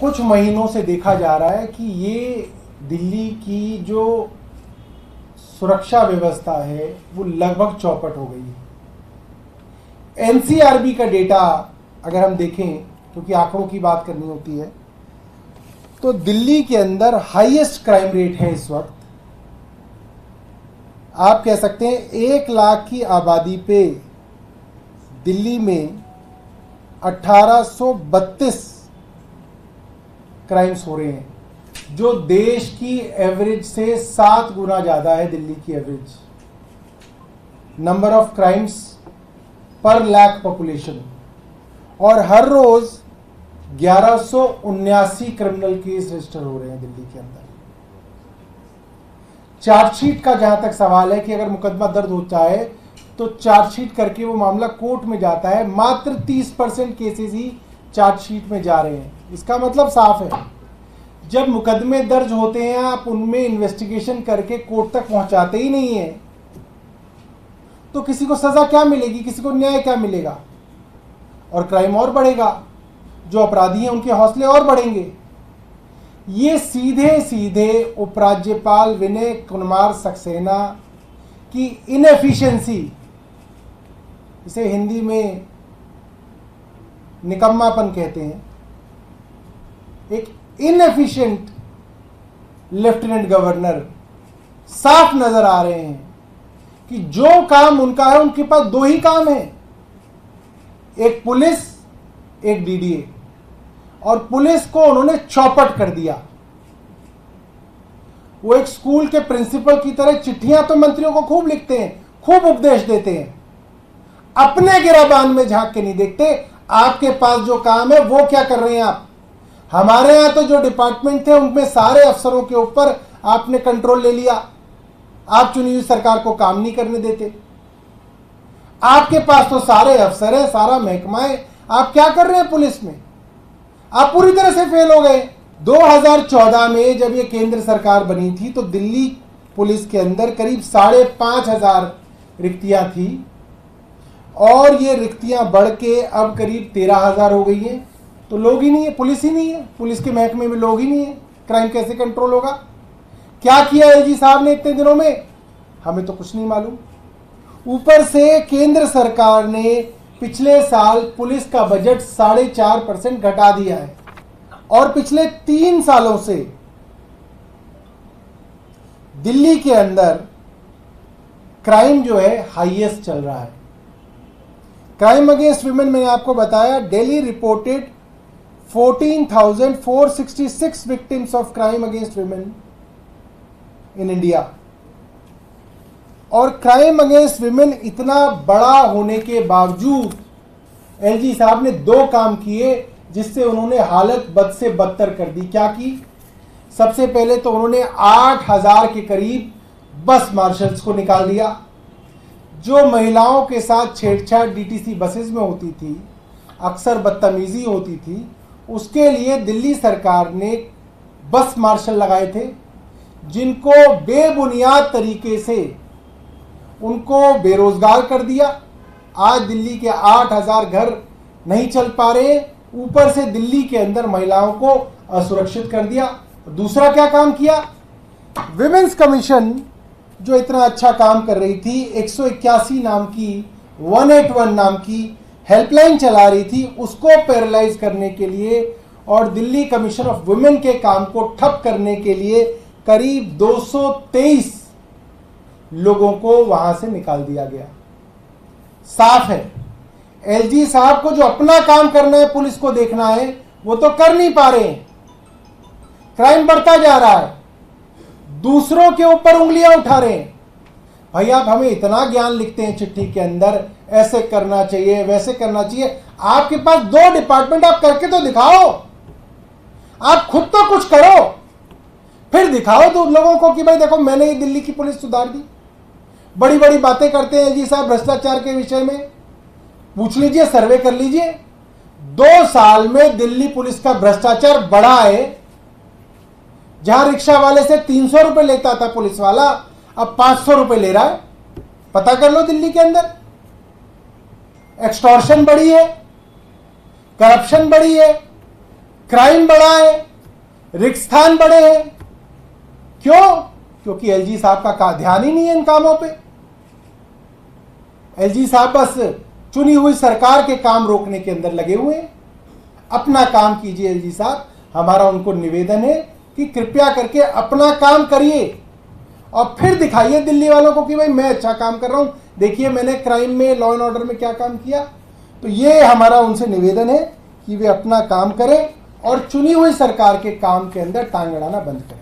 कुछ महीनों से देखा जा रहा है कि ये दिल्ली की जो सुरक्षा व्यवस्था है वो लगभग चौपट हो गई है। एनसीआरबी का डेटा अगर हम देखें, क्योंकि आंकड़ों की बात करनी होती है, तो दिल्ली के अंदर हाईएस्ट क्राइम रेट है इस वक्त। आप कह सकते हैं 1 लाख की आबादी पे दिल्ली में 1832 क्राइम्स हो रहे हैं, जो देश की एवरेज से 7 गुना ज्यादा है। दिल्ली की एवरेज नंबर ऑफ क्राइम्स पर लाख पॉपुलेशन, और हर रोज 1179 क्रिमिनल केस रजिस्टर हो रहे हैं दिल्ली के अंदर। चार्जशीट का जहां तक सवाल है कि अगर मुकदमा दर्ज होता है तो चार्जशीट करके वो मामला कोर्ट में जाता है, मात्र 30% केसेस ही चार्जशीट में जा रहे हैं। इसका मतलब साफ है, जब मुकदमे दर्ज होते हैं आप उनमें इन्वेस्टिगेशन करके कोर्ट तक पहुंचाते ही नहीं है, तो किसी को सजा क्या मिलेगी, किसी को न्याय क्या मिलेगा? और क्राइम और बढ़ेगा, जो अपराधी हैं उनके हौसले और बढ़ेंगे। ये सीधे सीधे उपराज्यपाल विनय कुमार सक्सेना की इनएफिशिएंसी, इसे हिंदी में निकम्मापन कहते हैं, एक इनएफिशिएंट लेफ्टिनेंट गवर्नर साफ नजर आ रहे हैं कि जो काम उनका है, उनके पास 2 ही काम है, एक पुलिस, एक डीडीए। और पुलिस को उन्होंने चौपट कर दिया। वो एक स्कूल के प्रिंसिपल की तरह चिट्ठियां तो मंत्रियों को खूब लिखते हैं, खूब उपदेश देते हैं, अपने गिराबान में झांक के नहीं देखते आपके पास जो काम है वो क्या कर रहे हैं आप। हमारे यहां तो जो डिपार्टमेंट थे उनमें सारे अफसरों के ऊपर आपने कंट्रोल ले लिया, आप चुनी हुई सरकार को काम नहीं करने देते। आपके पास तो सारे अफसर है, सारा महकमा है, आप क्या कर रहे हैं पुलिस में? आप पूरी तरह से फेल हो गए। 2014 में जब ये केंद्र सरकार बनी थी तो दिल्ली पुलिस के अंदर करीब 5,500 रिक्तियां थी, और ये रिक्तियां बढ़ के अब करीब 13,000 हो गई हैं। तो लोग ही नहीं है, पुलिस ही नहीं है, पुलिस के महकमे में लोग ही नहीं है, क्राइम कैसे कंट्रोल होगा? क्या किया एलजी साहब ने इतने दिनों में? हमें तो कुछ नहीं मालूम। ऊपर से केंद्र सरकार ने पिछले साल पुलिस का बजट 4.5% घटा दिया है, और पिछले 3 सालों से दिल्ली के अंदर क्राइम जो है हाईएस्ट चल रहा है। क्राइम अगेंस्ट वुमेन, मैंने आपको बताया, Delhi reported 14,466 victims of crime against women in India. और क्राइम अगेंस्ट विमेन इतना बड़ा होने के बावजूद एलजी साहब ने 2 काम किए जिससे उन्होंने हालत बद से बदतर कर दी। क्या की? सबसे पहले तो उन्होंने 8,000 के करीब बस मार्शल्स को निकाल दिया। जो महिलाओं के साथ छेड़छाड़ डीटीसी बसेस में होती थी, अक्सर बदतमीजी होती थी, उसके लिए दिल्ली सरकार ने बस मार्शल लगाए थे, जिनको बेबुनियाद तरीके से उनको बेरोजगार कर दिया। आज दिल्ली के 8,000 घर नहीं चल पा रहे, ऊपर से दिल्ली के अंदर महिलाओं को असुरक्षित कर दिया। दूसरा क्या काम किया? विमेंस कमीशन जो इतना अच्छा काम कर रही थी, 181 नाम की, 181 नाम की हेल्पलाइन चला रही थी, उसको पैरालाइज करने के लिए और दिल्ली कमीशन ऑफ वुमेन के काम को ठप करने के लिए करीब 223 लोगों को वहां से निकाल दिया गया। साफ है, एलजी साहब को जो अपना काम करना है, पुलिस को देखना है, वो तो कर नहीं पा रहे हैं। क्राइम बढ़ता जा रहा है, दूसरों के ऊपर उंगलियां उठा रहे हैं। भाई आप हमें इतना ज्ञान लिखते हैं चिट्ठी के अंदर, ऐसे करना चाहिए, वैसे करना चाहिए। आपके पास 2 डिपार्टमेंट, आप करके तो दिखाओ। आप खुद तो कुछ करो, फिर दिखाओ तो लोगों को कि भाई देखो मैंने ये दिल्ली की पुलिस सुधार दी। बड़ी बड़ी बातें करते हैं जी साहब भ्रष्टाचार के विषय में, पूछ लीजिए, सर्वे कर लीजिए। 2 साल में दिल्ली पुलिस का भ्रष्टाचार बढ़ा है। जहां रिक्शा वाले से 300 रुपए लेता था पुलिस वाला, अब 500 रुपए ले रहा है। पता कर लो दिल्ली के अंदर। एक्सटॉर्शन बढ़ी है, करप्शन बढ़ी है, क्राइम बढ़ा है, रिक्स्थान बढ़े हैं। क्यों? क्योंकि एलजी साहब का ध्यान ही नहीं है इन कामों पे। एलजी साहब बस चुनी हुई सरकार के काम रोकने के अंदर लगे हुए हैं। अपना काम कीजिए एलजी साहब, हमारा उनको निवेदन है कि कृपया करके अपना काम करिए और फिर दिखाइए दिल्ली वालों को कि भाई मैं अच्छा काम कर रहा हूं, देखिए मैंने क्राइम में, लॉ एंड ऑर्डर में क्या काम किया। तो ये हमारा उनसे निवेदन है कि वे अपना काम करें और चुनी हुई सरकार के काम के अंदर टांग अड़ाना बंद करें।